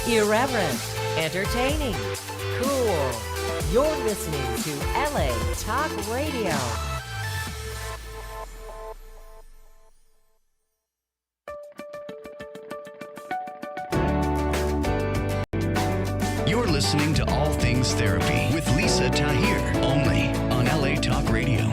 Irreverent, entertaining, cool. You're listening to LA Talk Radio. You're listening to All Things Therapy with Lisa Tahir, only on LA Talk Radio.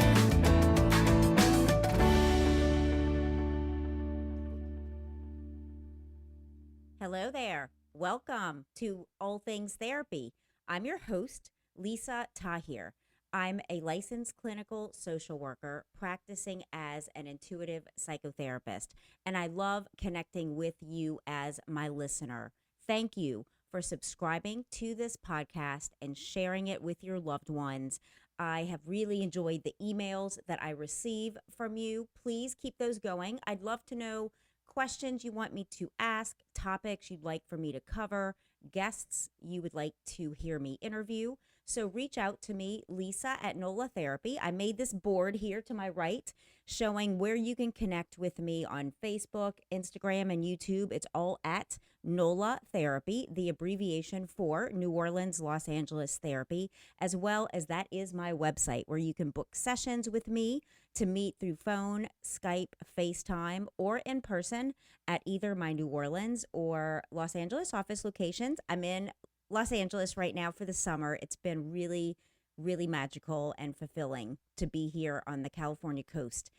Hello there. Welcome to All Things Therapy. I'm your host, Lisa Tahir. I'm a licensed clinical social worker practicing as an intuitive psychotherapist, and I love connecting with you as my listener. Thank you for subscribing to this podcast and sharing it with your loved ones. I have really enjoyed the emails that I receive from you. Please keep those going. I'd love to know questions you want me to ask, topics you'd like for me to cover, guests you would like to hear me interview. So reach out to me, Lisa at NOLA Therapy. I made this board here to my right showing where you can connect with me on Facebook, Instagram, and YouTube. It's all at NOLA Therapy, the abbreviation for New Orleans, Los Angeles Therapy, as well as that is my website where you can book sessions with me to meet through phone, Skype, FaceTime, or in person at either my New Orleans or Los Angeles office locations. I'm in Los Angeles right now for the summer. It's been really, really magical and fulfilling to be here on the California coast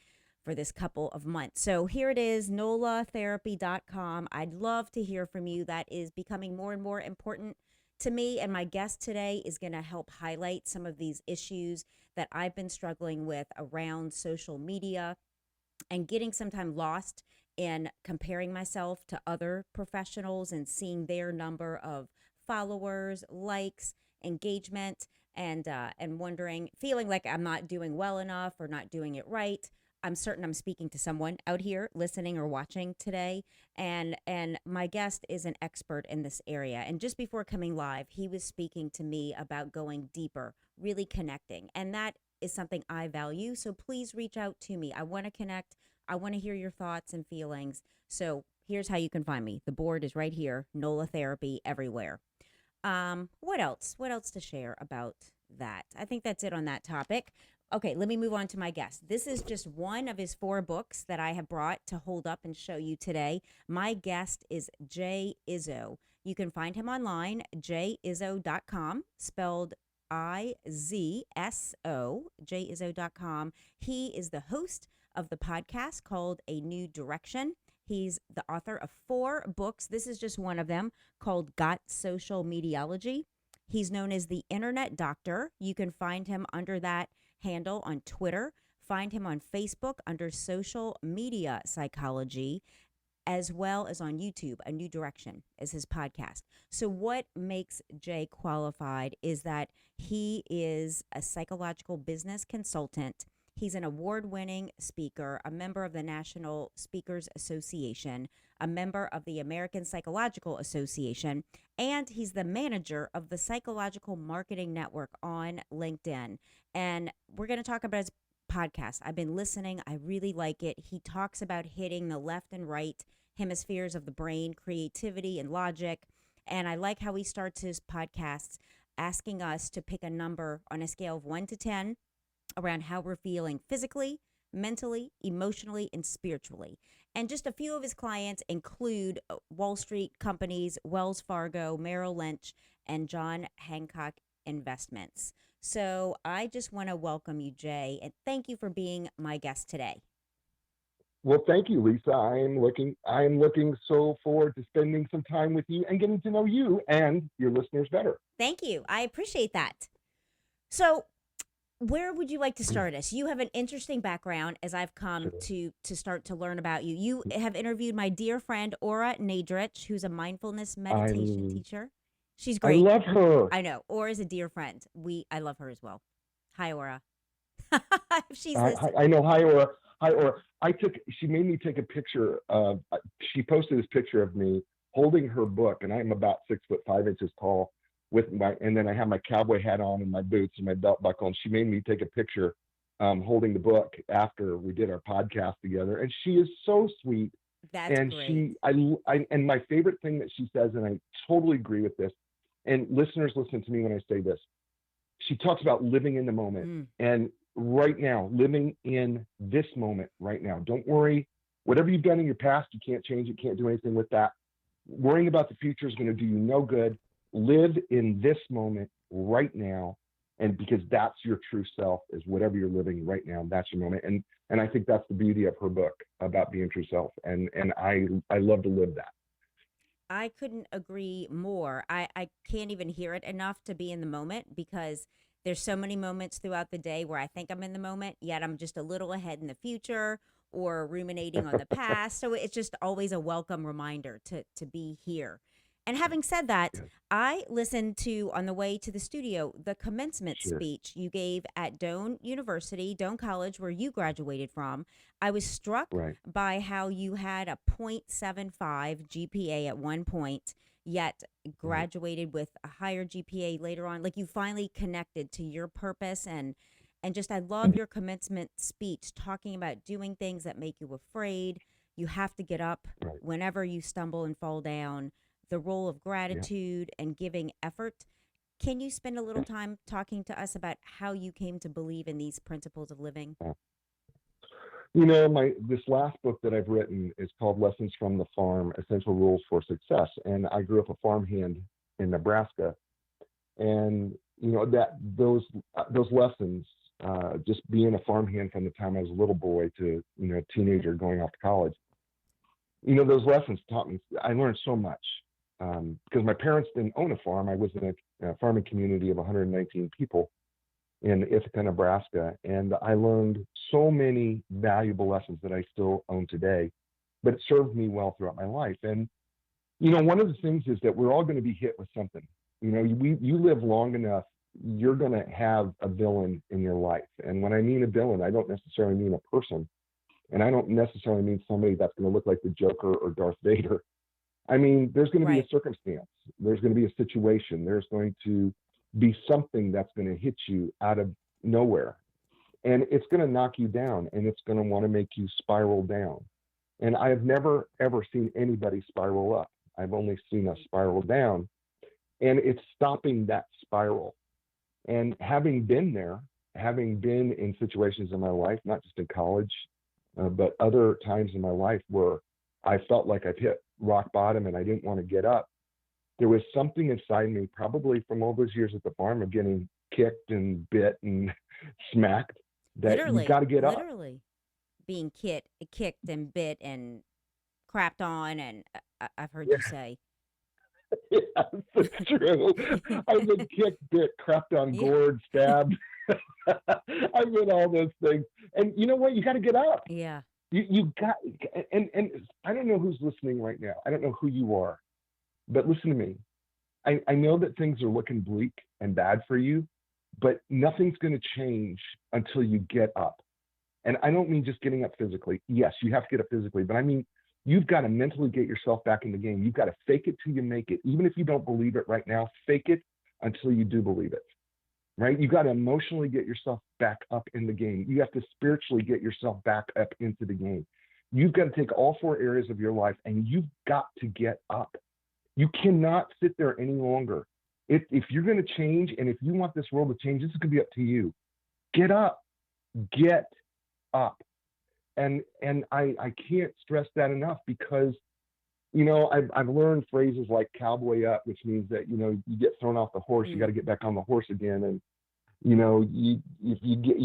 for this couple of months. So here it is, nolatherapy.com. I'd love to hear from you. That is becoming more and more important to me, and my guest today is going to help highlight some of these issues that I've been struggling with around social media and getting sometimes lost in comparing myself to other professionals and seeing their number of followers, likes, engagement, and wondering, feeling like I'm not doing well enough or not doing it right. I'm certain I'm speaking to someone out here listening or watching today, and my guest is an expert in this area. And just before coming live, he was speaking to me about going deeper, really connecting, and that is something I value. So please reach out to me. I want to connect. I want to hear your thoughts and feelings. So here's how you can find me. The board is right here, NOLA Therapy everywhere. What else? What else to share about that? I think that's it on that topic. Okay, let me move on to my guest. This is just one of his 4 books that I have brought to hold up and show you today. My guest is Jay Izzo. You can find him online, jayizzo.com, spelled I-Z-S-O, jayizzo.com. He is the host of the podcast called A New Direction. He's the author of 4 books. This is just one of them, called Got Social Mediology. He's known as the Internet Doctor. You can find him under that handle on Twitter. Find him on Facebook under Social Media Psychology, as well as on YouTube. A New Direction is his podcast. So what makes Jay qualified is that he is a psychological business consultant. He's an award-winning speaker, a member of the National Speakers Association, a member of the American Psychological Association, and he's the manager of the Psychological Marketing Network on LinkedIn. And we're going to talk about his podcast. I've been listening. I really like it. He talks about hitting the left and right hemispheres of the brain, creativity and logic. And I like how he starts his podcasts asking us to pick a number on a scale of 1 to 10 around how we're feeling physically, mentally, emotionally, and spiritually. And just a few of his clients include Wall Street companies, Wells Fargo, Merrill Lynch, and John Hancock Investments. So I just want to welcome you, Jay, and thank you for being my guest today. Well, thank you, Lisa. I'm looking so forward to spending some time with you and getting to know you and your listeners better. Thank you. I appreciate that. So where would you like to start us? You have an interesting background as I've come to start to learn about you. You have interviewed my dear friend, Aura Nadrich, who's a mindfulness meditation teacher. She's great. I love her. I know. Aura's a dear friend. I love her as well. Hi, Aura. She's I know. Hi, Aura. Hi, Aura. She made me take a picture of, she posted this picture of me holding her book, and I'm about 6'5" tall. And then I have my cowboy hat on and my boots and my belt buckle. And she made me take a picture holding the book after we did our podcast together. And she is so sweet That's And great. and my favorite thing that she says, and I totally agree with this, and listeners listen to me when I say this, she talks about living in the moment. Mm. And right now, living in this moment right now. Don't worry. Whatever you've done in your past, you can't change it, can't do anything with that. Worrying about the future is going to do you no good. Live in this moment right now. And because that's your true self, is whatever you're living right now, that's your moment. And I think that's the beauty of her book about being true self. And I love to live that. I couldn't agree more. I can't even hear it enough to be in the moment because there's so many moments throughout the day where I think I'm in the moment, yet I'm just a little ahead in the future or ruminating on the past. So it's just always a welcome reminder to be here. And having said that, Yes, I listened to on the way to the studio the commencement sure. speech you gave at Doane University, Doane College, where you graduated from. I was struck Right. by how you had a .75 GPA at one point, yet Right. graduated with a higher GPA later on. Like you finally connected to your purpose and just I love your commencement speech talking about doing things that make you afraid. You have to get up Right. whenever you stumble and fall down. The role of Yeah. gratitude and giving effort. Can you spend a little Yes. time talking to us about how you came to believe in these principles of living? Yeah. My this last book that I've written is called Lessons from the Farm: Essential Rules for Success. And I grew up a farmhand in Nebraska, and that those lessons, just being a farmhand from the time I was a little boy to a teenager going off to college, those lessons taught me. I learned so much because my parents didn't own a farm. I was in a farming community of 119 people in Ithaca, Nebraska, and I learned so many valuable lessons that I still own today. But it served me well throughout my life. And one of the things is that we're all going to be hit with something. You live long enough, you're going to have a villain in your life. And when I mean a villain, I don't necessarily mean a person, and I don't necessarily mean somebody that's going to look like the Joker or Darth Vader. I mean, there's going to be a Right. circumstance, there's going to be a situation, there's going to be something that's going to hit you out of nowhere. And it's going to knock you down, and it's going to want to make you spiral down. And I have never, ever seen anybody spiral up. I've only seen us spiral down. And it's stopping that spiral. And having been there, having been in situations in my life, not just in college, but other times in my life where I felt like I've hit rock bottom and I didn't want to get up, there was something inside me, probably from all those years at the farm of getting kicked and bit and smacked, that you Literally, got to get up. literally being kicked and bit and crapped on, and I've heard Yeah, you say, yes, it's true. I've been kicked, bit, crapped on, yeah, gored, stabbed. I've been all those things. And you know what? You got to get up. yeah, You got, and I don't know who's listening right now. I don't know who you are, but listen to me. I know that things are looking bleak and bad for you, but nothing's going to change until you get up. And I don't mean just getting up physically. Yes, you have to get up physically, but I mean, you've got to mentally get yourself back in the game. You've got to fake it till you make it. Even if you don't believe it right now, fake it until you do believe it, right? You got to emotionally get yourself back up in the game. You have to spiritually get yourself back up into the game. You've got to take all four areas of your life and you've got to get up. You cannot sit there any longer. If you're going to change and if you want this world to change, this is going to be up to you. Get up. Get up. And I can't stress that enough because I've learned phrases like cowboy up, which means that you get thrown off the horse, you got mm, to get back on the horse again. And you if you get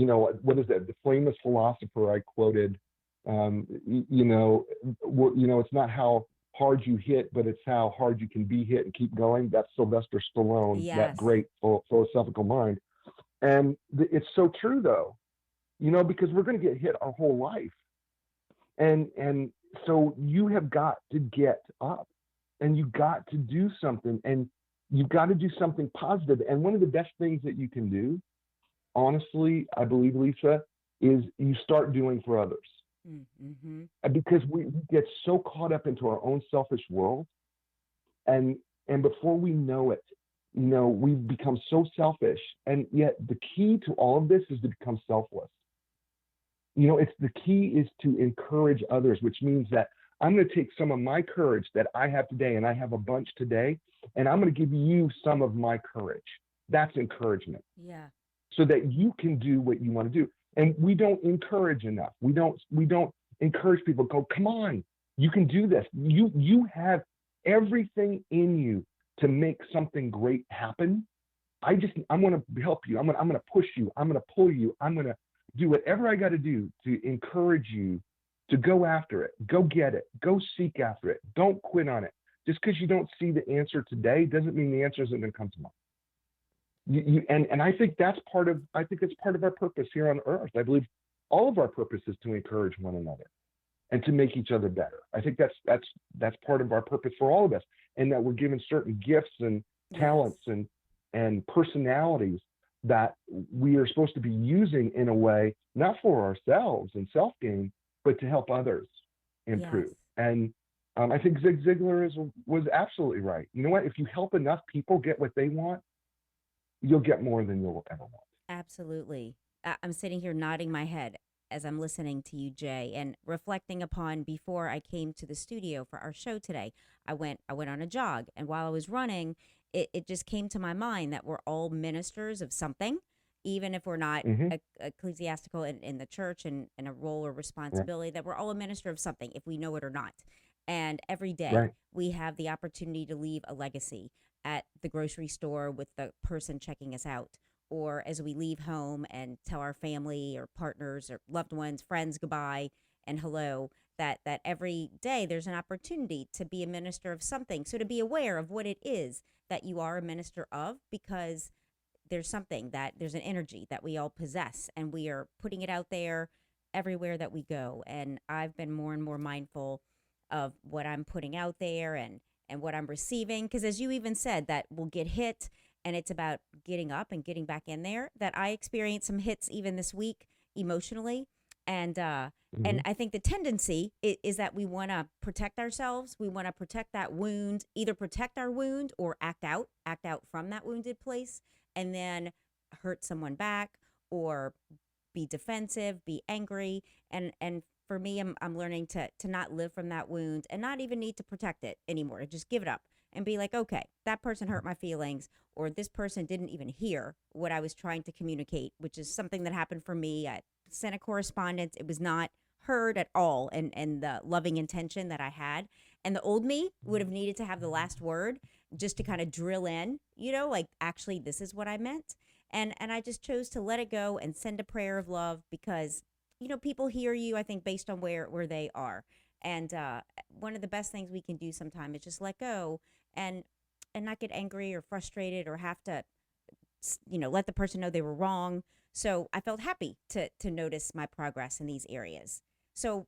what is that? The famous philosopher I quoted, it's not how hard you hit, but it's how hard you can be hit and keep going. That's Sylvester Stallone, that yes, great philosophical mind. And it's so true though, because we're going to get hit our whole life. And so you have got to get up and you got to do something, and you've got to do something positive. And one of the best things that you can do, honestly, I believe, Lisa, is you start doing for others. mm-hmm, Because we get so caught up into our own selfish world, and before we know it, we've become so selfish. And yet the key to all of this is to become selfless. It's the key is to encourage others, which means that I'm going to take some of my courage that I have today, and I have a bunch today, and I'm going to give you some of my courage. That's encouragement. Yeah. So that you can do what you want to do. And we don't encourage enough. We don't encourage people. Go, come on, you can do this. You have everything in you to make something great happen. I'm going to help you. I'm going to push you. I'm going to pull you. I'm going to do whatever I got to do to encourage you to go after it, go get it, go seek after it. Don't quit on it. Just because you don't see the answer today doesn't mean the answer isn't going to come tomorrow. And I think it's part of our purpose here on earth. I believe all of our purpose is to encourage one another and to make each other better. I think that's part of our purpose for all of us, and that we're given certain gifts and talents and personalities that we are supposed to be using in a way, not for ourselves and self-gain, but to help others improve. Yes. And I think Zig Ziglar was absolutely right. You know what? If you help enough people get what they want, you'll get more than you'll ever want. Absolutely. I'm sitting here nodding my head as I'm listening to you, Jay, and reflecting upon before I came to the studio for our show today. I went on a jog, and while I was running, it just came to my mind that we're all ministers of something, even if we're not ecclesiastical in the church and in a role or responsibility, that we're all a minister of something, if we know it or not. And every day we have the opportunity to leave a legacy at the grocery store with the person checking us out, or as we leave home and tell our family or partners or loved ones, friends goodbye and hello, that every day there's an opportunity to be a minister of something. So to be aware of what it is that you are a minister of, because there's an energy that we all possess, and we are putting it out there everywhere that we go. And I've been more and more mindful of what I'm putting out there and what I'm receiving. Because as you even said, that we'll get hit, and it's about getting up and getting back in there. That I experienced some hits even this week emotionally. And I think the tendency is that we want to protect ourselves. We want to protect that wound, either protect our wound or act out from that wounded place, and then hurt someone back or be defensive, be angry. And for me, I'm learning to not live from that wound and not even need to protect it anymore, to just give it up and be like, okay, that person hurt my feelings, or this person didn't even hear what I was trying to communicate, which is something that happened for me. I sent a correspondence. It was not heard at all, and the loving intention that I had. And the old me would have needed to have the last word just to kind of drill in, like, actually, this is what I meant. And I just chose to let it go and send a prayer of love, because people hear you, I think, based on where they are. And one of the best things we can do sometimes is just let go and not get angry or frustrated or have to, let the person know they were wrong. So I felt happy to notice my progress in these areas. So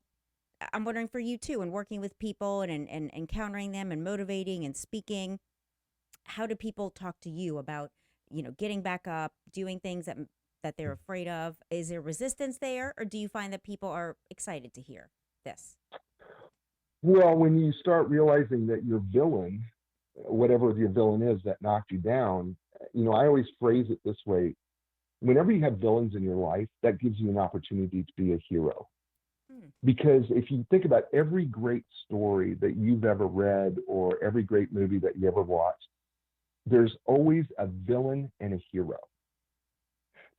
I'm wondering for you too, and working with people and encountering them and motivating and speaking, how do people talk to you about, getting back up, doing things that they're afraid of? Is there resistance there, or do you find that people are excited to hear this? Well, when you start realizing that your villain, whatever your villain is that knocked you down, I always phrase it this way. Whenever you have villains in your life, that gives you an opportunity to be a hero. Because if you think about every great story that you've ever read or every great movie that you ever watched, there's always a villain and a hero.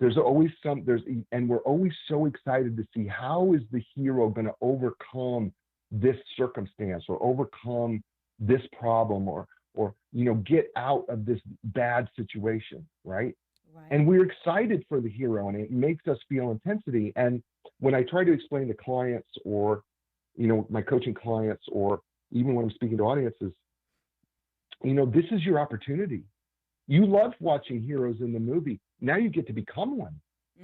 There's always and we're always so excited to see how is the hero going to overcome this circumstance or overcome this problem or get out of this bad situation, right? And we're excited for the hero, and it makes us feel intensity. And when I try to explain to clients or, my coaching clients, or even when I'm speaking to audiences, this is your opportunity. You loved watching heroes in the movie. Now you get to become one.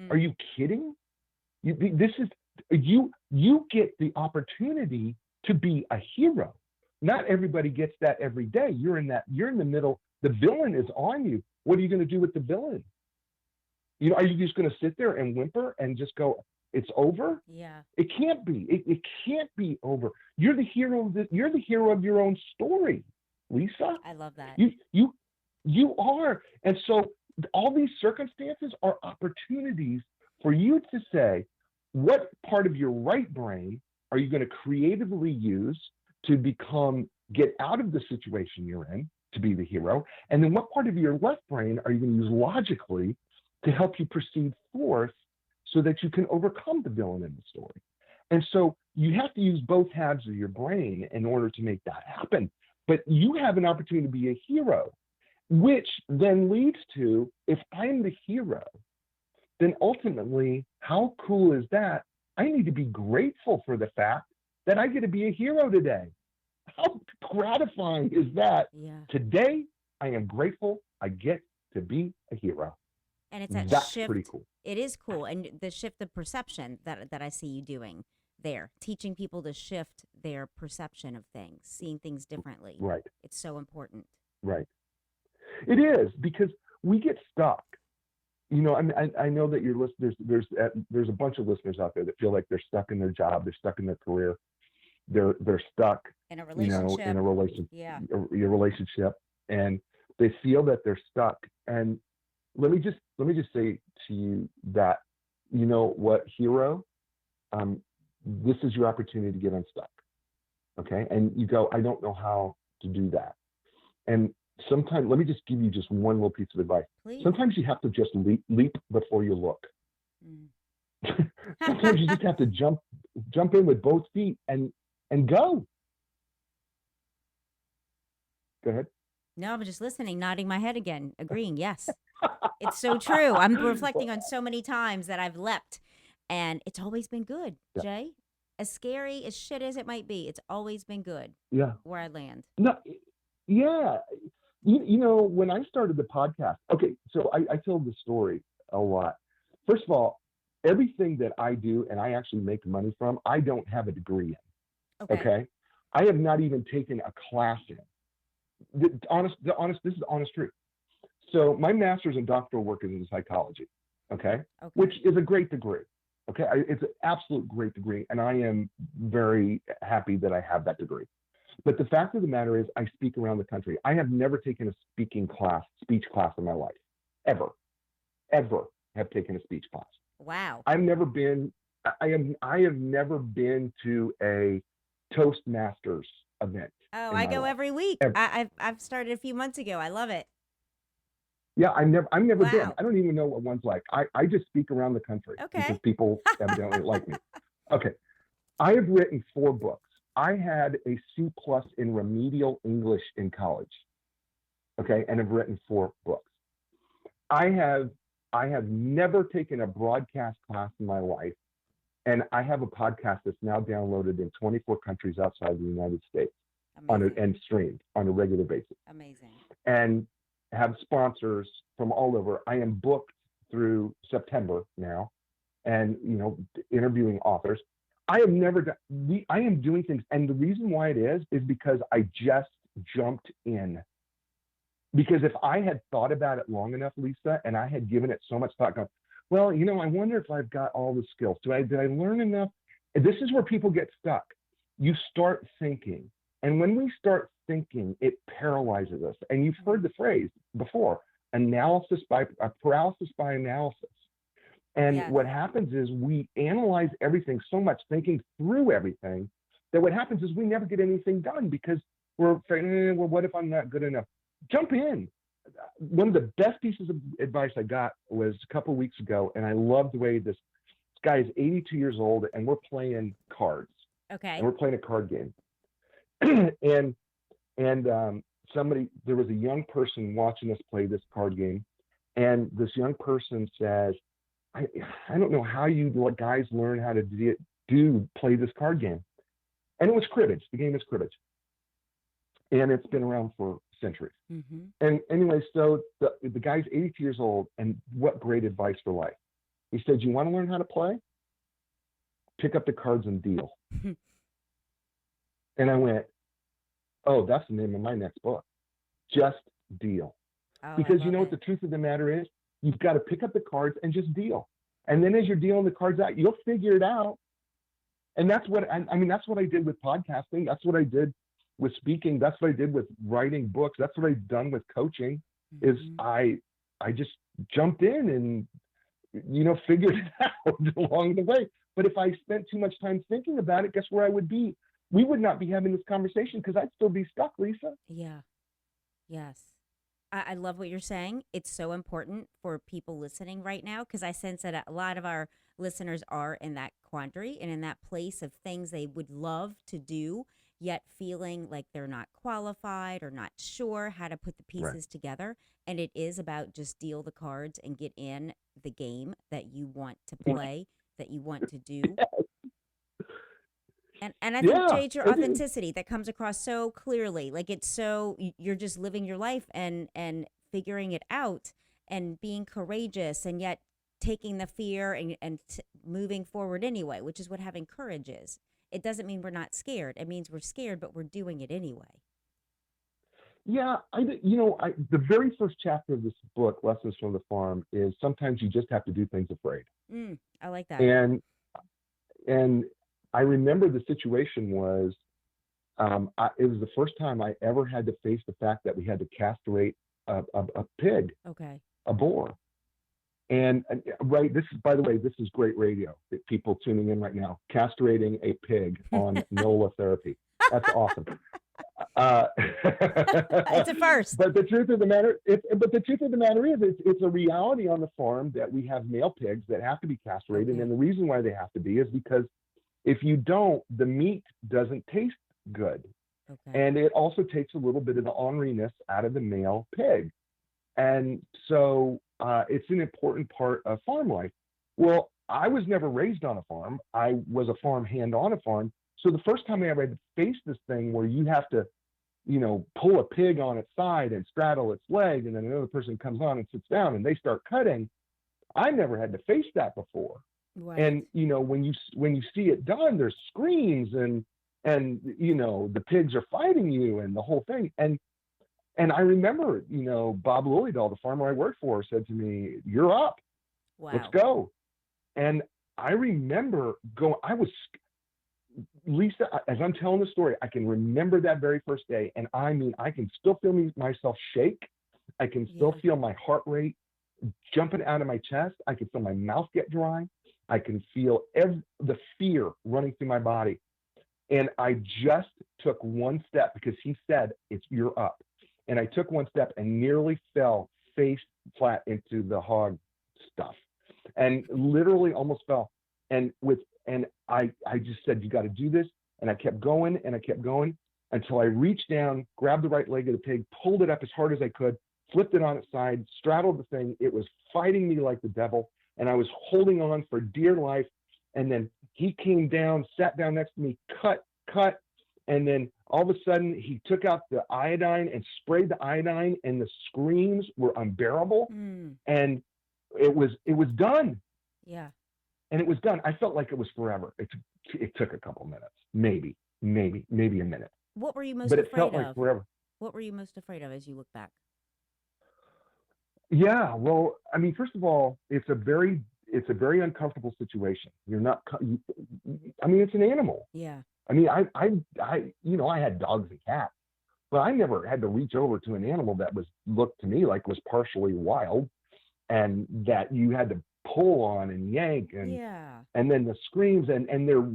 Are you kidding? You get the opportunity to be a hero. Not everybody gets that every day. You're in the middle. The villain is on you. What are you going to do with the villain? Are you just going to sit there and whimper and just go, it's over? Yeah. It can't be. It can't be over. You're the hero. You're the hero of your own story, Lisa. I love that. You are. And so all these circumstances are opportunities for you to say, what part of your right brain are you going to creatively use to get out of the situation you're in to be the hero? And then what part of your left brain are you going to use logically to help you proceed forth so that you can overcome the villain in the story? And so you have to use both halves of your brain in order to make that happen. But you have an opportunity to be a hero, which then leads to, if I'm the hero, then ultimately, how cool is that? I need to be grateful for the fact that I get to be a hero today. How gratifying is that? Yeah. Today, I am grateful I get to be a hero. And it's that That's shift. pretty cool. It is cool. And the shift of perception that I see you doing there, teaching people to shift their perception of things, seeing things differently. Right. It's so important. Right. It is, because we get stuck. You know, I know that your listeners, there's a bunch of listeners out there that feel like they're stuck in their job, they're stuck in their career, they're stuck In a relationship. in a relationship, Yeah. your relationship, and they feel that they're stuck. And let me just say to you that, you know what, hero, this is your opportunity to get unstuck. Okay, and you go, I don't know how to do that. And sometimes, let me just give you just one little piece of advice. Please. Sometimes you have to just leap before you look. Sometimes you just have to jump in with both feet and go. Go ahead. No, I'm just listening, nodding my head again, agreeing. Yes, it's so true. I'm reflecting on so many times that I've leapt, and it's always been good, Yeah. Jay. As scary as shit as it might be, it's always been good. Yeah. Where I land. No. Yeah. You know, when I started the podcast, okay, so I tell the story a lot. First of all, everything that I do and I actually make money from, I don't have a degree in. Okay. I have not even taken a class in. This is the honest truth. So my master's and doctoral work is in psychology, okay, which is a great degree. Okay, it's an absolute great degree, and I am very happy that I have that degree. But the fact of the matter is, I speak around the country. I have never taken a speech class in my life, ever have taken a speech class. Wow. I have never been to a Toastmasters event. Oh, I go every week. I've started a few months ago. I love it. Yeah, I've never Wow. been. I don't even know what one's like. I just speak around the country because people evidently like me. Okay. I have written 4 books. I had a C+ in remedial English in college. Okay, and have written 4 books. I have never taken a broadcast class in my life, and I have a podcast that's now downloaded in 24 countries outside the United States and streamed on a regular basis. Amazing. And have sponsors from all over. I am booked through September now, and interviewing authors. I have never done. I am doing things, and the reason why it is because I just jumped in. Because if I had thought about it long enough, Lisa, and I had given it so much thought, going, well, I wonder if I've got all the skills. Did I learn enough? This is where people get stuck. You start thinking, and when we start thinking, it paralyzes us. And you've heard the phrase before: paralysis by analysis. And what happens is we analyze everything so much, thinking through everything, that what happens is we never get anything done because we're saying, well, what if I'm not good enough? Jump in. One of the best pieces of advice I got was a couple of weeks ago, and I love the way this guy is 82 years old, and we're playing cards. Okay. And we're playing a card game. and there was a young person watching us play this card game, and this young person says, I don't know how you guys learn how to play this card game. And it was cribbage. The game is cribbage. And it's been around for centuries. Mm-hmm. And anyway, so the guy's 82 years old, and what great advice for life. He said, you want to learn how to play? Pick up the cards and deal. And I went, oh, that's the name of my next book. Just deal. Oh, because you know what the truth of the matter is? You've got to pick up the cards and just deal. And then as you're dealing the cards out, you'll figure it out. And that's what that's what I did with podcasting. That's what I did with speaking. That's what I did with writing books. That's what I've done with coaching. Mm-hmm. Is I just jumped in and figured it out along the way. But if I spent too much time thinking about it, guess where I would be? we would not be having this conversation because I'd still be stuck, Lisa. Yeah. Yes. I love what you're saying. It's so important for people listening right now because I sense that a lot of our listeners are in that quandary and in that place of things they would love to do, yet feeling like they're not qualified or not sure how to put the Right. pieces together. And it is about just deal the cards and get in the game that you want to play, that you want to do. And I think, Yeah, Jay, it's your it is. authenticity that comes across so clearly. Like it's so you're just living your life and figuring it out and being courageous and yet taking the fear and moving forward anyway, which is what having courage is. It doesn't mean we're not scared. It means we're scared, but we're doing it anyway. Yeah, the very first chapter of this book, Lessons from the Farm, is sometimes you just have to do things afraid. I like that. And I remember the situation was, it was the first time I ever had to face the fact that we had to castrate a pig, Okay. a boar. And right, this is, by the way, this is great radio. People tuning in right now, castrating a pig on NOLA therapy. That's awesome. It's a first. But the truth of the matter, is, it's a reality on the farm that we have male pigs that have to be castrated, Okay. and the reason why they have to be is because if you don't, the meat doesn't taste good, Okay. and it also takes a little bit of the orneriness out of the male pig, and so it's an important part of farm life. Well, I was never raised on a farm. I was a farm hand on a farm. So the first time I ever had to face this thing where you have to, pull a pig on its side and straddle its leg, and then another person comes on and sits down and they start cutting, I never had to face that before. Right. And when you see it done, there's screams and the pigs are fighting you and the whole thing. And I remember, Bob Lillydahl, the farmer I worked for, said to me, "You're up. Wow. Let's go." And I remember Lisa, as I'm telling the story, I can remember that very first day. And I mean, I can still feel myself shake. I can still feel my heart rate jumping out of my chest. I can feel my mouth get dry. I can feel the fear running through my body. And I just took one step because he said, "You're up." And I took one step and nearly fell face flat into the hog stuff and literally almost fell. And I just said, "You got to do this." And I kept going and I kept going until I reached down, grabbed the right leg of the pig, pulled it up as hard as I could, flipped it on its side, straddled the thing. It was fighting me like the devil. And I was holding on for dear life. And then he came down, sat down next to me, cut. And then all of a sudden he took out the iodine and sprayed the iodine, and the screams were unbearable. And it was done. Yeah. And it was done. I felt like it was forever. It took a couple minutes, maybe a minute. What were you most But it afraid felt of? like forever. What were you most afraid of as you look back? Yeah, well, I mean, first of all, it's a very uncomfortable situation. You're not. I mean, it's an animal. Yeah. I mean, I had dogs and cats, but I never had to reach over to an animal that looked to me like was partially wild, and that you had to pull on and yank and then the screams and they're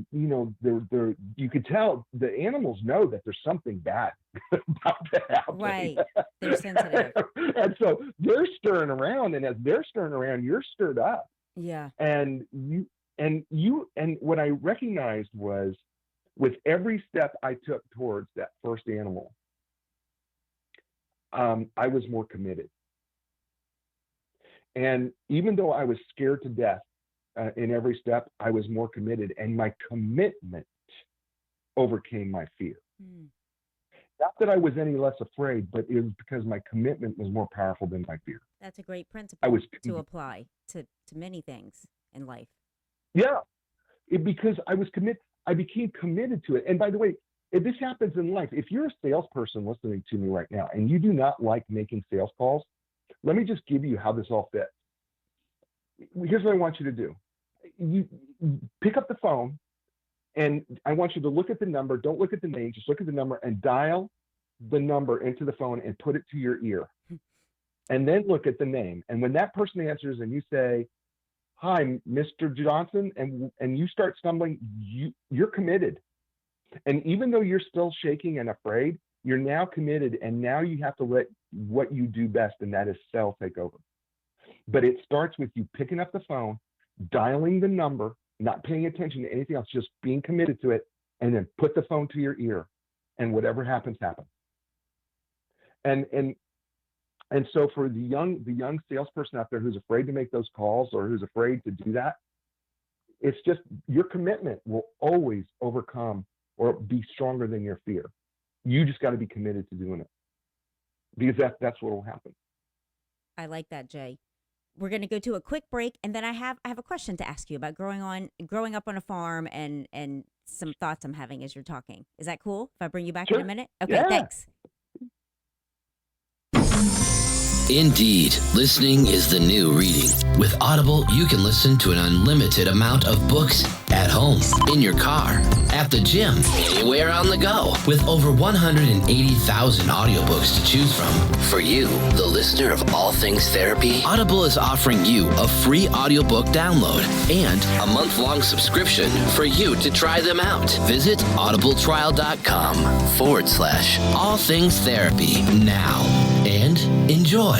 you could tell the animals know that there's something bad about to happen. Right. They're sensitive. And so they're stirring around, and as they're stirring around, you're stirred up. Yeah. And what I recognized was, with every step I took towards that first animal, I was more committed. And even though I was scared to death in every step, I was more committed, and my commitment overcame my fear. Not that I was any less afraid, but it was because my commitment was more powerful than my fear. That's a great principle to apply to many things in life. Yeah, because I became committed to it. And by the way, if this happens in life, if you're a salesperson listening to me right now and you do not like making sales calls, let me just give you how this all fits. Here's what I want you to do. You pick up the phone, and I want you to look at the number. Don't look at the name. Just look at the number and dial the number into the phone and put it to your ear. And then look at the name. And when that person answers and you say, "Hi, Mr. Johnson," and you start stumbling, you're committed. And even though you're still shaking and afraid, you're now committed, and now you have to let what you do best, and that is sell, take over. But it starts with you picking up the phone, dialing the number, not paying attention to anything else, just being committed to it, and then put the phone to your ear, and whatever happens, happens. And so for the young salesperson out there who's afraid to make those calls or who's afraid to do that, it's just your commitment will always overcome or be stronger than your fear. You just got to be committed to doing it, because that's what will happen. I like that, Jay. We're going to go to a quick break, and then I have a question to ask you about growing up on a farm and some thoughts I'm having as you're talking. Is that cool if I bring you back Sure. in a minute? Okay, Yeah. thanks. Indeed, listening is the new reading. With Audible, you can listen to an unlimited amount of books at home, in your car, at the gym, anywhere on the go. With over 180,000 audiobooks to choose from. For you, the listener of All Things Therapy, Audible is offering you a free audiobook download and a month-long subscription for you to try them out. Visit audibletrial.com/All Things Therapy now and enjoy.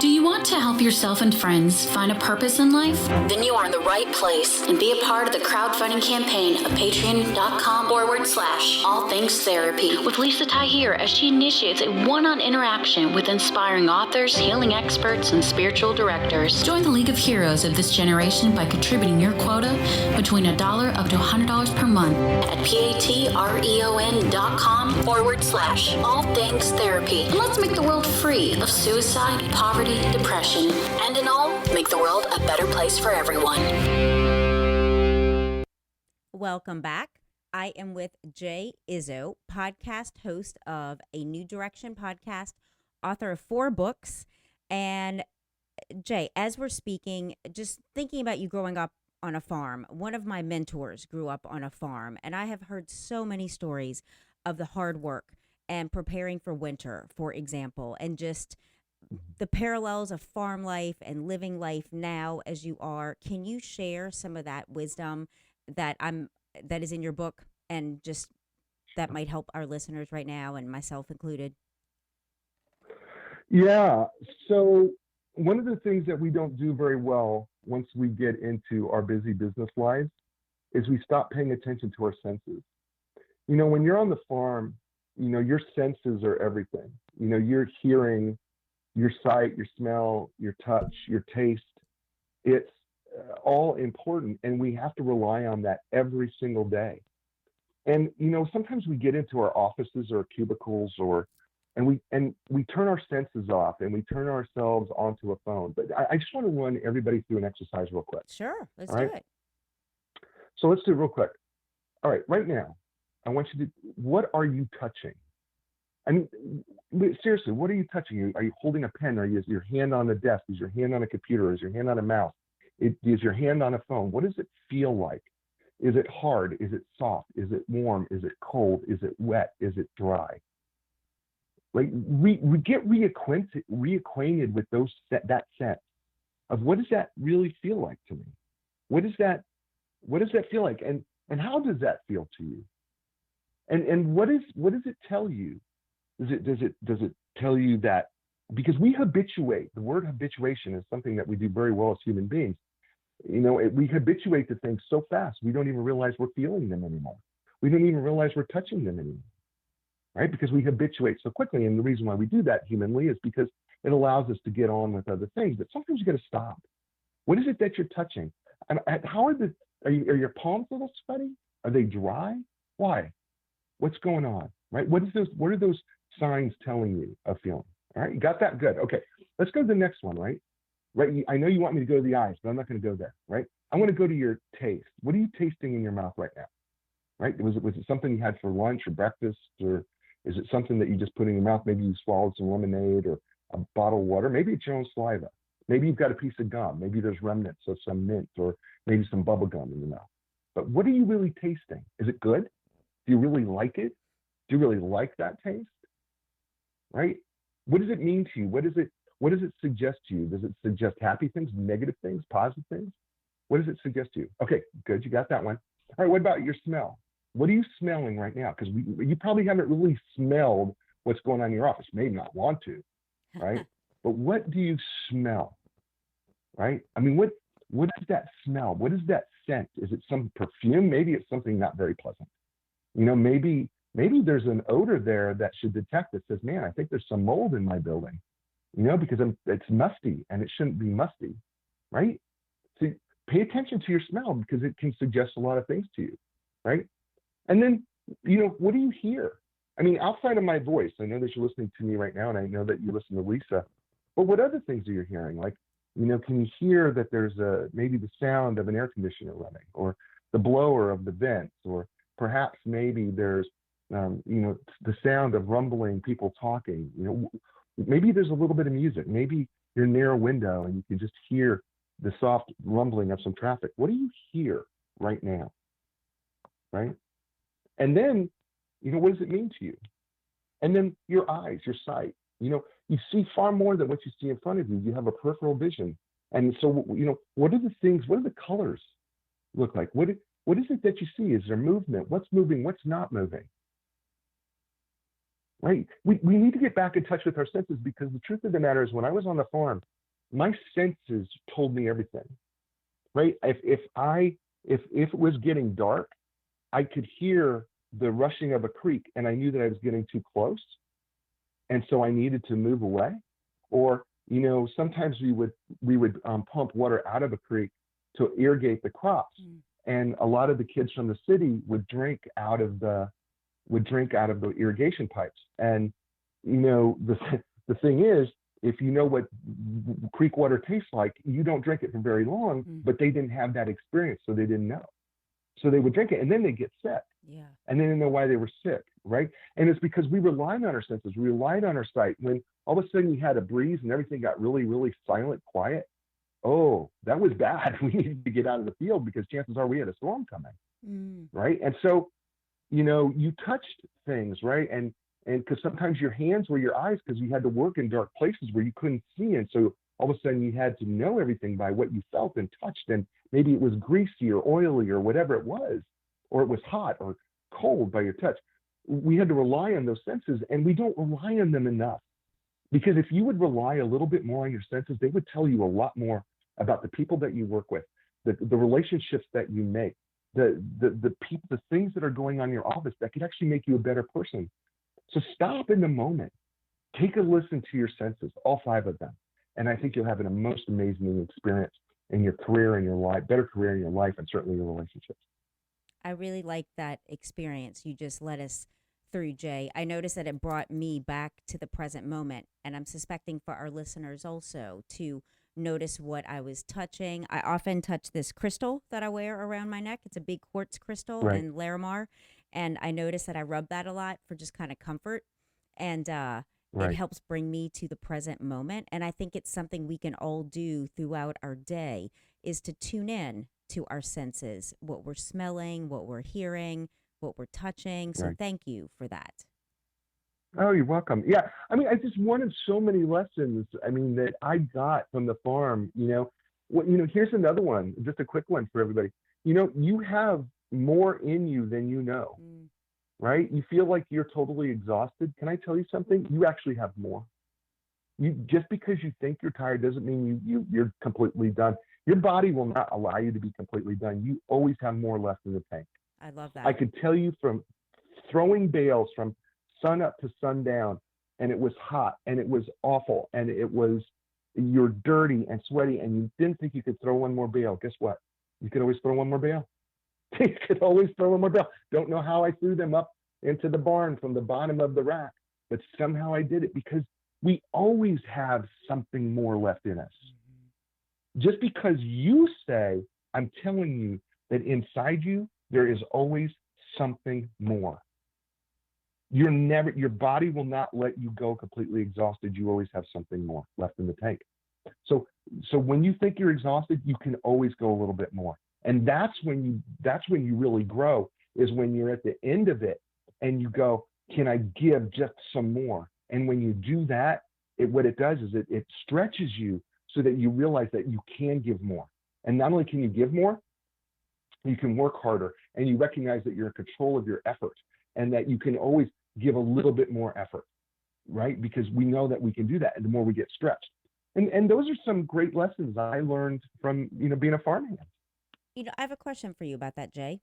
Do you want to help yourself and friends find a purpose in life? Then you are in the right place and be a part of the crowdfunding campaign of patreon.com/All Things Therapy with Lisa Tahir as she initiates a one-on interaction with inspiring authors, healing experts, and spiritual directors. Join the League of Heroes of this generation by contributing your quota between $1 up to $100 per month at patreon.com/All Things Therapy. And let's make the world free of suicide, poverty, depression, and in all, make the world a better place for everyone. Welcome back. I am with Jay Izzo, podcast host of A New Direction podcast, author of 4 books. And Jay, as we're speaking, just thinking about you growing up on a farm, one of my mentors grew up on a farm, and I have heard so many stories of the hard work and preparing for winter, for example, and just the parallels of farm life and living life now as you are. Can you share some of that wisdom that is in your book, and just that might help our listeners right now, and myself included? Yeah. So one of the things that we don't do very well once we get into our busy business lives is we stop paying attention to our senses. When you're on the farm, your senses are everything. You're hearing, your sight, your smell, your touch, your taste. It's all important, and we have to rely on that every single day. And sometimes we get into our offices or cubicles, and we turn our senses off, and we turn ourselves onto a phone. But I just want to run everybody through an exercise real quick. Sure, let's All do right? it. So let's do it real quick. All right, right now, I want you to, what are you touching? I mean, seriously, what are you touching? Are you holding a pen? Is your hand on the desk? Is your hand on a computer? Is your hand on a mouse? Is your hand on a phone? What does it feel like? Is it hard? Is it soft? Is it warm? Is it cold? Is it wet? Is it dry? Like we get reacquainted with that sense of, what does that really feel like to me? What does that feel like? And how does that feel to you? And what does it tell you? Does it tell you that, because we habituate, the word habituation is something that we do very well as human beings. We habituate to things so fast, we don't even realize we're feeling them anymore. We don't even realize we're touching them anymore, right? Because we habituate so quickly. And the reason why we do that humanly is because it allows us to get on with other things. But sometimes you got to stop. What is it that you're touching? And how are your palms a little sweaty? Are they dry? Why? What's going on, right? What are those signs telling you of feeling? All right, you got that? Good. Okay, let's go to the next one, right? Right. I know you want me to go to the eyes, but I'm not going to go there, right? I want to go to your taste. What are you tasting in your mouth right now? Right? Was it something you had for lunch or breakfast, or is it something that you just put in your mouth? Maybe you swallowed some lemonade or a bottle of water. Maybe it's your own saliva. Maybe you've got a piece of gum. Maybe there's remnants of some mint, or maybe some bubble gum in your mouth. But what are you really tasting? Is it good? Do you really like it? Do you really like that taste? Right? What does it mean to you? What does it suggest to you? Does it suggest happy things, negative things, positive things? What does it suggest to you? Okay, good. You got that one. All right, what about your smell? What are you smelling right now? Because you probably haven't really smelled what's going on in your office. Maybe not want to, right? But what do you smell, right? I mean, what is that smell? What is that scent? Is it some perfume? Maybe it's something not very pleasant. Maybe there's an odor there that should detect that says, man, I think there's some mold in my building, because it's musty and it shouldn't be musty, right? So pay attention to your smell because it can suggest a lot of things to you, right? And then, what do you hear? I mean, outside of my voice, I know that you're listening to me right now, and I know that you listen to Lisa, but what other things are you hearing? Like, can you hear that there's maybe the sound of an air conditioner running, or the blower of the vents, or perhaps maybe there's, the sound of rumbling people talking, maybe there's a little bit of music. Maybe you're near a window and you can just hear the soft rumbling of some traffic. What do you hear right now? Right? And then, what does it mean to you? And then your eyes, your sight, you see far more than what you see in front of you. You have a peripheral vision. And so, what are the colors look like? What is it that you see? Is there movement? What's moving? What's not moving? Right? We need to get back in touch with our senses, because the truth of the matter is, when I was on the farm, my senses told me everything, right? If it was getting dark, I could hear the rushing of a creek, and I knew that I was getting too close, and so I needed to move away. Or sometimes we would pump water out of a creek to irrigate the crops, and a lot of the kids from the city would drink out of the irrigation pipes. And the thing is, if you know what creek water tastes like, you don't drink it for very long. But they didn't have that experience, so they didn't know. So they would drink it, and then they get sick. Yeah. And they didn't know why they were sick, right? And it's because we relied on our senses. We relied on our sight. When all of a sudden you had a breeze and everything got really, really silent, quiet, oh, that was bad. We needed to get out of the field, because chances are we had a storm coming, right? And so, you touched things, right? And because sometimes your hands were your eyes, because you had to work in dark places where you couldn't see. And so all of a sudden you had to know everything by what you felt and touched. And maybe it was greasy or oily or whatever it was, or it was hot or cold by your touch. We had to rely on those senses, and we don't rely on them enough. Because if you would rely a little bit more on your senses, they would tell you a lot more about the people that you work with, the relationships that you make, the things that are going on in your office that could actually make you a better person. So stop in the moment, take a listen to your senses, all 5 of them. And I think you'll have a most amazing experience in your career, in your life, better career in your life, and certainly your relationships. I really like that experience you just led us through, Jay. I noticed that it brought me back to the present moment, and I'm suspecting for our listeners also to notice what I was touching. I often touch this crystal that I wear around my neck. It's a big quartz crystal in Larimar, and I notice that I rub that a lot for just kind of comfort, and it helps bring me to the present moment. And I think it's something we can all do throughout our day, is to tune in to our senses, what we're smelling, what we're hearing, what we're touching. So thank you for that. Oh, you're welcome. Yeah. I mean, I just wanted so many lessons, that I got from the farm. Here's another one, just a quick one for everybody. You have more in you than you know, right? You feel like you're totally exhausted. Can I tell you something? You actually have more. Just because you think you're tired doesn't mean you're completely done. Your body will not allow you to be completely done. You always have more left in the tank. I love that. I could tell you from throwing bales from sun up to sundown, and it was hot and it was awful, and you're dirty and sweaty, and you didn't think you could throw one more bale. Guess what? You could always throw one more bale. You could always throw one more bale. Don't know how I threw them up into the barn from the bottom of the rack, but somehow I did it, because we always have something more left in us. Just because you say, I'm telling you that inside you, there is always something more. Your body will not let you go completely exhausted. You always have something more left in the tank. So when you think you're exhausted, you can always go a little bit more. And that's when you really grow, is when you're at the end of it and you go, can I give just some more? And when you do that, what it does is it stretches you so that you realize that you can give more. And not only can you give more, you can work harder, and you recognize that you're in control of your effort and that you can always give a little bit more effort, right? Because we know that we can do that, and the more we get stretched. And those are some great lessons I learned from, being a farmhand. I have a question for you about that, Jay.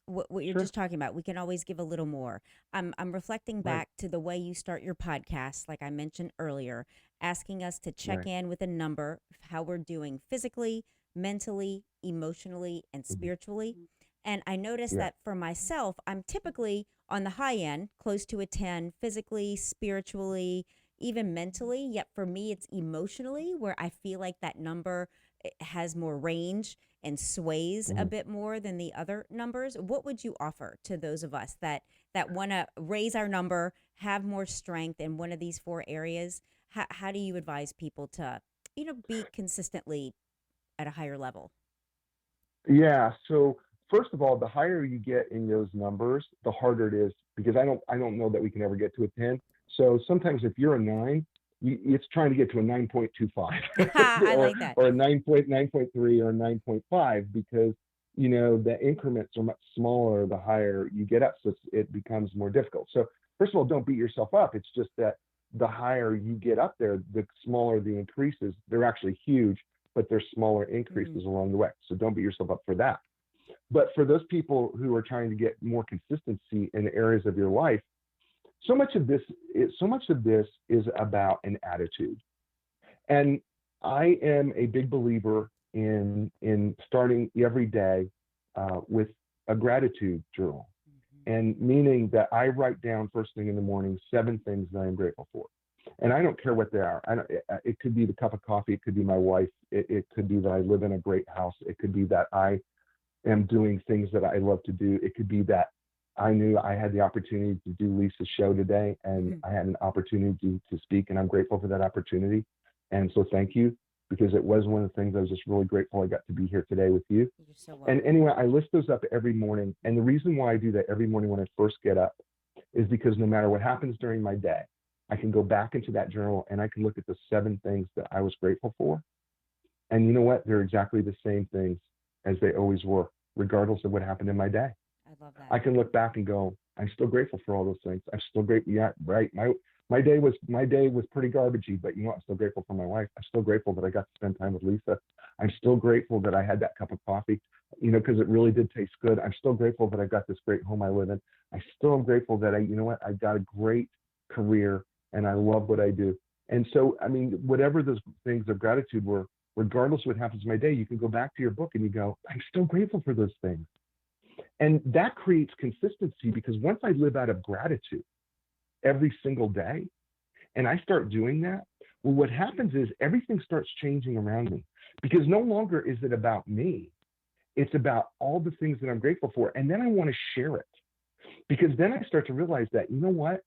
What you're Sure. just talking about, we can always give a little more. I'm reflecting Right. back to the way you start your podcast, like I mentioned earlier, asking us to check Right. in with a number, how we're doing physically, mentally, emotionally, and Mhm. spiritually. And I noticed Yeah. that for myself, I'm typically on the high end, close to a 10, physically, spiritually, even mentally. Yet for me, it's emotionally where I feel like that number has more range and sways a Mhm. bit more than the other numbers. What would you offer to those of us that want to raise our number, have more strength in one of these four areas? How do you advise people to, be consistently at a higher level? Yeah. So first of all, the higher you get in those numbers, the harder it is, because I don't know that we can ever get to a 10. So sometimes if you're a 9, it's trying to get to a 9.25 I or like that. or a 9.9.3 or a 9.5, because the increments are much smaller the higher you get up, so it becomes more difficult. So first of all, don't beat yourself up. It's just that the higher you get up there, the smaller the increases. They're actually huge, but there's smaller increases along the way. So don't beat yourself up for that. But for those people who are trying to get more consistency in areas of your life, so much of this is about an attitude. And I am a big believer in starting every day with a gratitude journal, and meaning that I write down first thing in the morning 7 things that I'm grateful for. And I don't care what they are. It could be the cup of coffee. It could be my wife. It could be that I live in a great house. It could be that I am doing things that I love to do. It could be that I knew I had the opportunity to do Lisa's show today, and I had an opportunity to speak, and I'm grateful for that opportunity. And so thank you, because it was one of the things I was just really grateful I got to be here today with you. You're so And welcome. anyway, I list those up every morning. And the reason why I do that every morning when I first get up is because no matter what happens during my day, I can go back into that journal and I can look at the 7 things that I was grateful for. And you know what? They're exactly the same things as they always were, regardless of what happened in my day. I love that. I can look back and go, I'm still grateful for all those things. I'm still grateful. Yeah, right. My day was pretty garbagey, but I'm still grateful for my wife. I'm still grateful that I got to spend time with Lisa. I'm still grateful that I had that cup of coffee, because it really did taste good. I'm still grateful that I got this great home I live in. I still am grateful that I got a great career and I love what I do. And so, whatever those things of gratitude were, regardless of what happens in my day, you can go back to your book and you go, I'm still grateful for those things. And that creates consistency, because once I live out of gratitude every single day and I start doing that, well, what happens is everything starts changing around me, because no longer is it about me. It's about all the things that I'm grateful for. And then I want to share it, because then I start to realize that, you know what,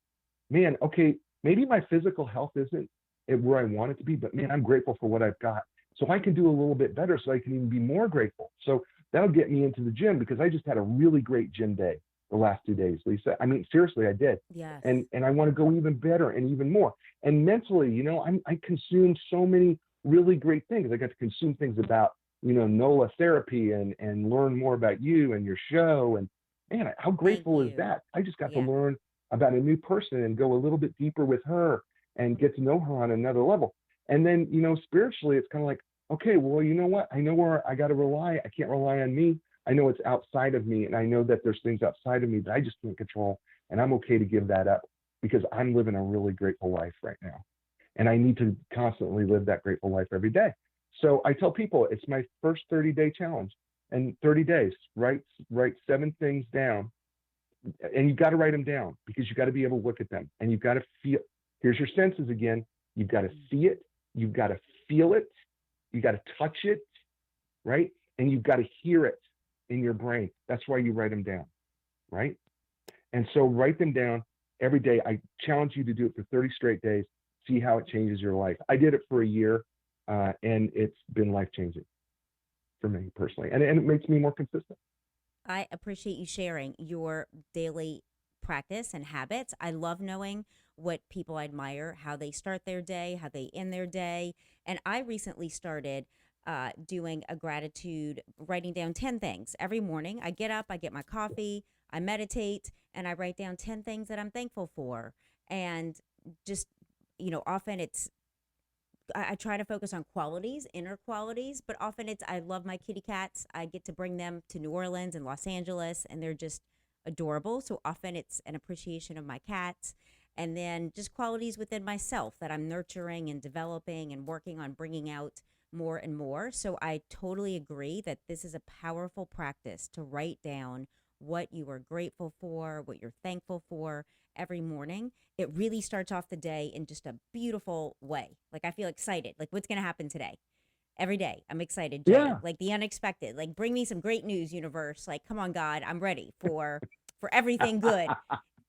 man, okay, maybe my physical health isn't where I want it to be, but man, I'm grateful for what I've got. So I can do a little bit better, so I can even be more grateful. So that'll get me into the gym, because I just had a really great gym day the last 2 days, Lisa. Seriously, I did. Yes. And I want to go even better and even more. And mentally, I consumed so many really great things. I got to consume things about, NOLA therapy and learn more about you and your show. And man, how grateful is you. that? I just got to Yeah. learn about a new person and go a little bit deeper with her and get to know her on another level. And then, spiritually, it's kind of like, okay, well, you know what? I know where I got to rely. I can't rely on me. I know it's outside of me. And I know that there's things outside of me that I just can't control. And I'm okay to give that up, because I'm living a really grateful life right now. And I need to constantly live that grateful life every day. So I tell people it's my first 30-day challenge. And 30 days, write 7 things down. And you've got to write them down, because you've got to be able to look at them. And you've got to feel. Here's your senses again. You've got to see it. You've got to feel it. You got to touch it, right? And you've got to hear it in your brain. That's why you write them down, right? And so write them down every day. I challenge you to do it for 30 straight days. See how it changes your life. I did it for a year, and it's been life-changing for me personally. And it makes me more consistent. I appreciate you sharing your daily practice and habits. I love knowing what people admire, how they start their day, how they end their day. And I recently started doing a gratitude, writing down 10 things every morning. I get up, I get my coffee, I meditate, and I write down 10 things that I'm thankful for. And just, often I try to focus on qualities, inner qualities, but often I love my kitty cats. I get to bring them to New Orleans and Los Angeles, and they're just adorable. So often it's an appreciation of my cats. And then just qualities within myself that I'm nurturing and developing and working on bringing out more and more. So I totally agree that this is a powerful practice to write down what you are grateful for, what you're thankful for every morning. It really starts off the day in just a beautiful way. Like I feel excited. Like what's going to happen today? Every day I'm excited, Jay. Yeah. Like the unexpected. Like bring me some great news, universe. Like come on, God, I'm ready for everything good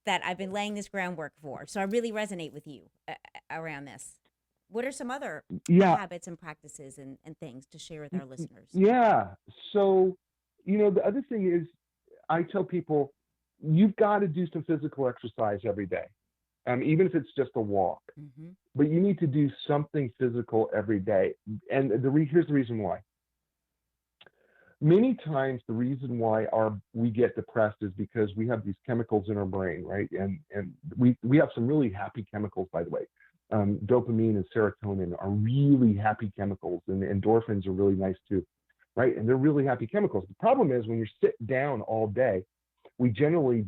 that I've been laying this groundwork for. So I really resonate with you around this. What are some other Yeah. habits and practices and things to share with our listeners? Yeah. So, the other thing is I tell people you've got to do some physical exercise every day, even if it's just a walk. Mm-hmm. But you need to do something physical every day. And here's the reason why. Many times the reason why we get depressed is because we have these chemicals in our brain, right? And we have some really happy chemicals, by the way. Dopamine and serotonin are really happy chemicals, and endorphins are really nice too, right? And they're really happy chemicals. The problem is when you're sitting down all day, we generally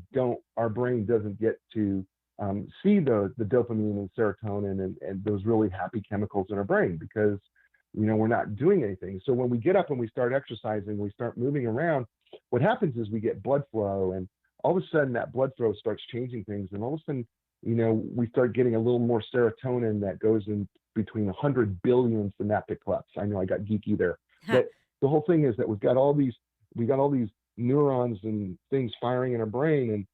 our brain doesn't get to see the dopamine and serotonin and those really happy chemicals in our brain because we're not doing anything. So when we get up and we start exercising, we start moving around, what happens is we get blood flow, and all of a sudden that blood flow starts changing things. And all of a sudden, we start getting a little more serotonin that goes in between 100 billion synaptic clefts. I know I got geeky there. But the whole thing is that we got all these neurons and things firing in our brain, and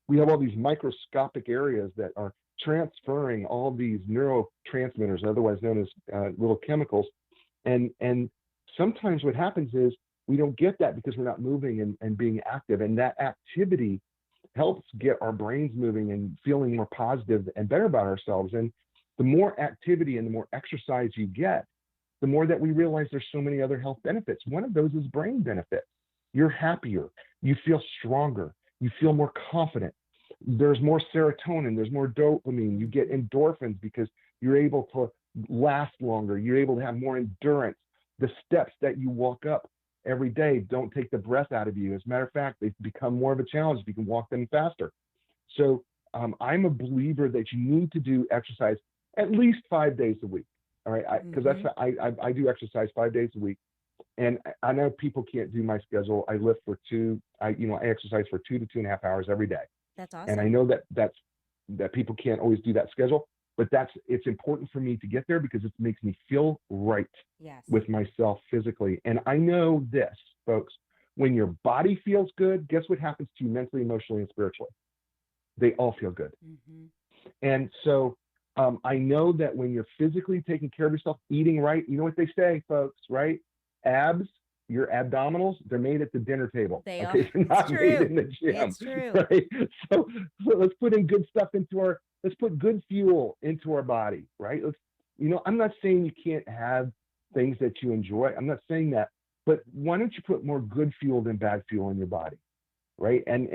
we have all these microscopic areas that are transferring all these neurotransmitters, otherwise known as little chemicals. And sometimes what happens is we don't get that because we're not moving and being active. And that activity helps get our brains moving and feeling more positive and better about ourselves. And the more activity and the more exercise you get, the more that we realize there's so many other health benefits. One of those is brain benefits. You're happier, you feel stronger, you feel more confident. There's more serotonin, there's more dopamine, you get endorphins because you're able to last longer, you're able to have more endurance. The steps that you walk up every day don't take the breath out of you. As a matter of fact, they become more of a challenge if you can walk them faster. So I'm a believer that you need to do exercise at least 5 days a week. All right, because I do exercise 5 days a week, and I know people can't do my schedule. I lift for I exercise for 2 to 2.5 hours every day. That's awesome. And I know that people can't always do that schedule, but it's important for me to get there because it makes me feel right with myself physically. And I know this, folks, when your body feels good, guess what happens to you mentally, emotionally, and spiritually? They all feel good. Mm-hmm. And so I know that when you're physically taking care of yourself, eating right, you know what they say, folks, right? Abs, your abdominals, they're made at the dinner table. They are. They're not made in the gym. It's true. Right? So let's put in good stuff let's put good fuel into our body, right? I'm not saying you can't have things that you enjoy. I'm not saying that, but why don't you put more good fuel than bad fuel in your body, right? And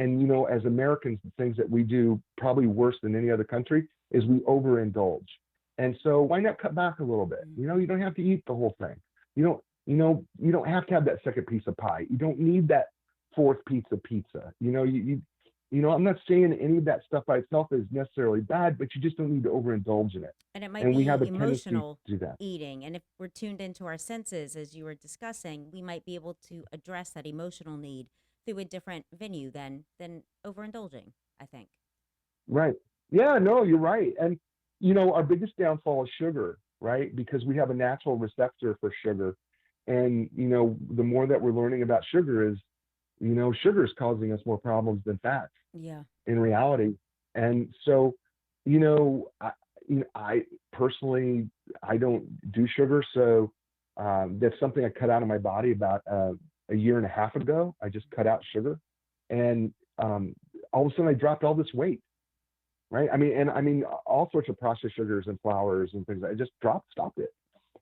as Americans, the things that we do probably worse than any other country is we overindulge. And so why not cut back a little bit? You don't have to eat the whole thing. You don't have to have that second piece of pie. You don't need that fourth pizza. I'm not saying any of that stuff by itself is necessarily bad, but you just don't need to overindulge in it. And it might we be have a emotional tendency to do that. eating. And if we're tuned into our senses, as you were discussing, we might be able to address that emotional need through a different venue than overindulging, I think. Right. Yeah, no, you're right. And, our biggest downfall is sugar, right? Because we have a natural receptor for sugar. And, the more that we're learning about sugar is, sugar is causing us more problems than fat. Yeah. In reality. And so, I personally, I don't do sugar. So that's something I cut out of my body about a year and a half ago. I just cut out sugar. And all of a sudden I dropped all this weight. Right. I mean, all sorts of processed sugars and flours and things. I just stopped it.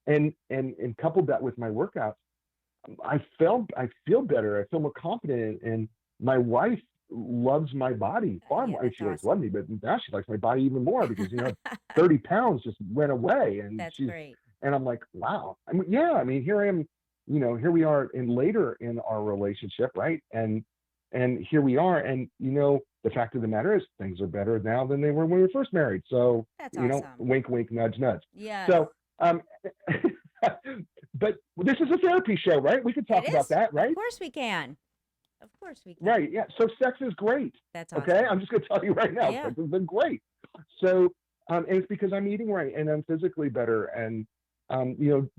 And coupled that with my workouts, I feel better. I feel more confident, and my wife loves my body far Yeah, more. that's She always awesome. loved me, but now she likes my body even more because 30 pounds just went away, and That's great. and I'm like, wow. I mean, yeah. I mean, here I am. Here we are, in later in our relationship, right? And here we are, and the fact of the matter is, things are better now than they were when we were first married. So That's awesome. wink, wink, nudge, nudge. Yes. So but this is a therapy show, right? We could talk It about is. that, right? Of course we can. Of course we can. Right. Yeah. So sex is great. That's awesome. Okay. I'm just going to tell you right now, Yeah. sex has been great. So, and it's because I'm eating right and I'm physically better and,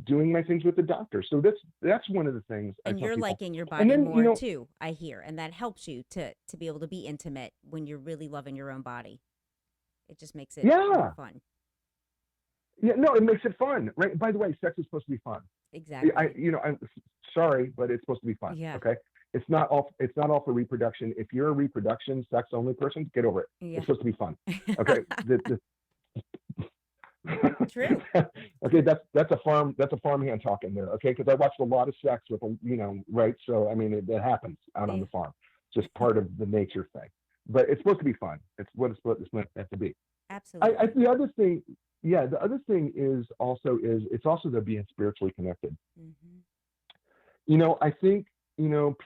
doing my things with the doctor. So that's one of the things. And you're people. liking your And body then, more too, I hear. And that helps you to be able to be intimate when you're really loving your own body. It just makes it more fun. Yeah. No, it makes it fun, right? By the way, sex is supposed to be fun. Exactly. I'm sorry, but it's supposed to be fun. Yeah. Okay. It's not all for reproduction. If you're a reproduction sex only person, get over it. Yeah. It's supposed to be fun. Okay. True. Okay, that's a farmhand talking there. Okay, because I watched a lot of sex with right. So I mean, it happens out on the farm. It's just part of the nature thing. But it's supposed to be fun. It's what it's meant to be. Absolutely. The other thing, the other thing is it's also the being spiritually connected. Mm-hmm. I think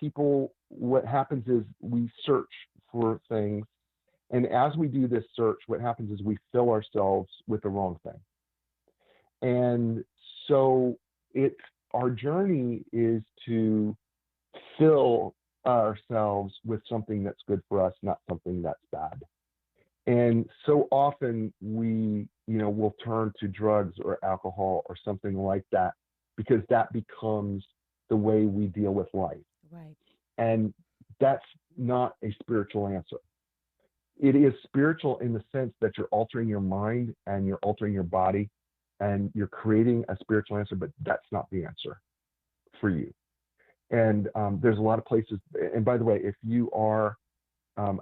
people. What happens is we search for things. And as we do this search, what happens is we fill ourselves with the wrong thing. And so our journey is to fill ourselves with something that's good for us, not something that's bad. And so often we, will turn to drugs or alcohol or something like that because that becomes the way we deal with life. Right. And that's not a spiritual answer. It is spiritual in the sense that you're altering your mind and you're altering your body and you're creating a spiritual answer, but that's not the answer for you. And there's a lot of places. And by the way, if you are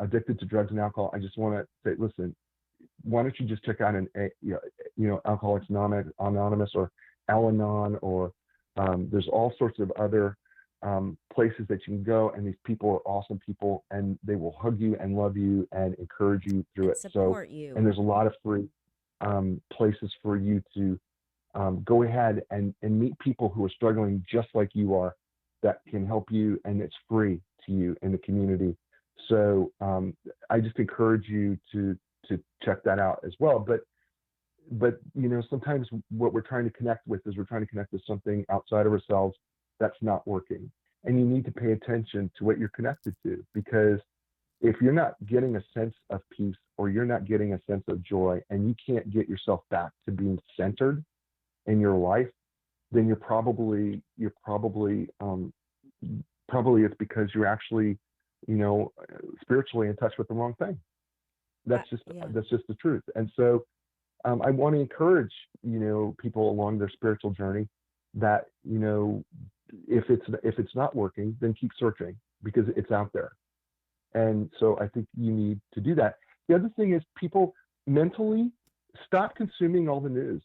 addicted to drugs and alcohol, I just want to say, listen, why don't you just check out Alcoholics Anonymous or Al-Anon, or there's all sorts of other places that you can go, and these people are awesome people, and they will hug you and love you and encourage you through it. Support you. And there's a lot of free places for you to go ahead and meet people who are struggling just like you are, that can help you, and it's free to you in the community. So I just encourage you to check that out as well. But sometimes what we're trying to connect with is we're trying to connect with something outside of ourselves that's not working. And you need to pay attention to what you're connected to, because if you're not getting a sense of peace or you're not getting a sense of joy, and you can't get yourself back to being centered in your life, then you're probably it's because you're actually, spiritually in touch with the wrong thing. That's just the truth. And so I want to encourage, people along their spiritual journey that, if it's not working, then keep searching, because it's out there. And so I think you need to do that. The other thing is, people mentally stop consuming all the news.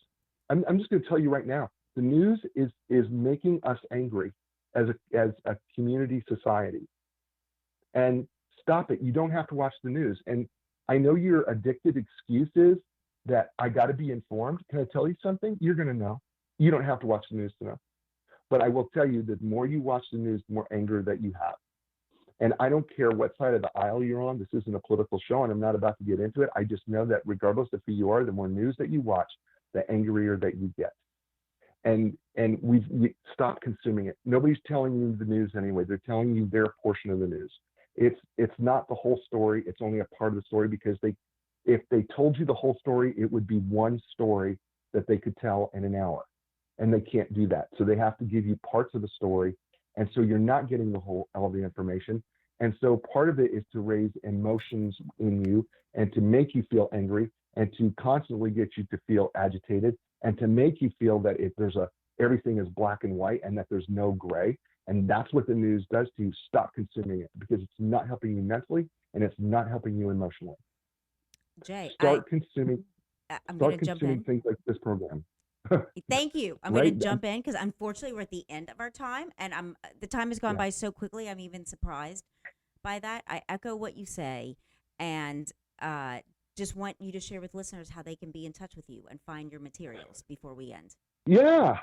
I'm just going to tell you right now, the news is making us angry as a community society. And stop it. You don't have to watch the news. And I know your addicted excuse is that I got to be informed. Can I tell you something? You're going to know. You don't have to watch the news to know. But I will tell you that the more you watch the news, the more anger that you have. And I don't care what side of the aisle you're on. This isn't a political show, and I'm not about to get into it. I just know that regardless of who you are, the more news that you watch, the angrier that you get. And we stop consuming it. Nobody's telling you the news anyway. They're telling you their portion of the news. It's not the whole story. It's only a part of the story, because if they told you the whole story, it would be one story that they could tell in an hour. And they can't do that. So they have to give you parts of the story. And so you're not getting all the information. And so part of it is to raise emotions in you and to make you feel angry and to constantly get you to feel agitated and to make you feel that everything is black and white and that there's no gray. And that's what the news does to you. Stop consuming it, because it's not helping you mentally and it's not helping you emotionally. Jay, Start consuming I'm going to jump in. things like this program. Thank you. I'm Right. going to jump in because unfortunately we're at the end of our time, and the time has gone by so quickly. I'm even surprised by that. I echo what you say, and just want you to share with listeners how they can be in touch with you and find your materials before we end. Yeah.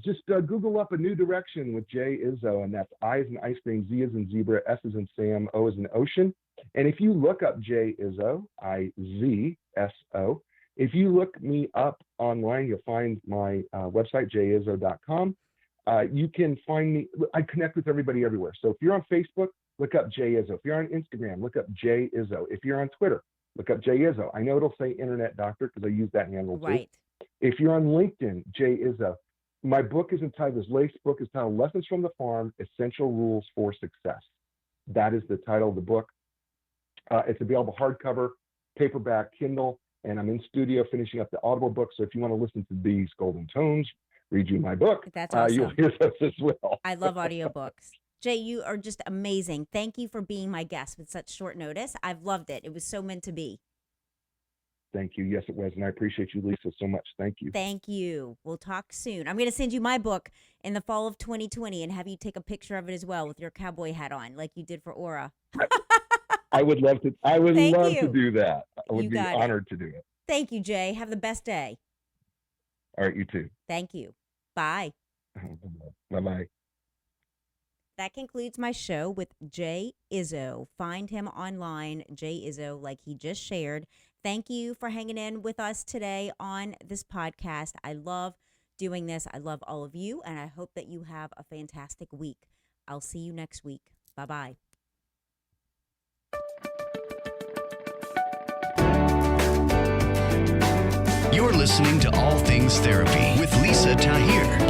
Just Google up A New Direction with Jay Izzo, and that's I as in ice cream, Z as in zebra, S as in Sam, O as in ocean. And if you look up Jay Izzo, IZSO, if you look me up online, you'll find my website, jayizzo.com. You can find me. I connect with everybody everywhere. So if you're on Facebook, look up Jay Izzo. If you're on Instagram, look up Jay Izzo. If you're on Twitter, look up Jay Izzo. I know it'll say Internet Doctor because I use that handle too. Right. If you're on LinkedIn, Jay Izzo. My book is entitled, this latest book is titled Lessons from the Farm, Essential Rules for Success. That is the title of the book. It's available hardcover, paperback, Kindle, and I'm in studio finishing up the Audible book. So if you want to listen to these golden tones, read you my book. That's awesome. You'll hear those as well. I love audiobooks. Jay, you are just amazing. Thank you for being my guest with such short notice. I've loved it. It was so meant to be. Thank you. Yes, it was. And I appreciate you, Lisa, so much. Thank you. Thank you. We'll talk soon. I'm going to send you my book in the fall of 2020 and have you take a picture of it as well with your cowboy hat on, like you did for Aura. I would love to. I would Thank love you. to do that. I would You be got it. honored to do it. Thank you, Jay. Have the best day. All right, you too. Thank you. Bye. Bye-bye. That concludes my show with Jay Izzo. Find him online, Jay Izzo, like he just shared. Thank you for hanging in with us today on this podcast. I love doing this. I love all of you, and I hope that you have a fantastic week. I'll see you next week. Bye-bye. You're listening to All Things Therapy with Lisa Tahir.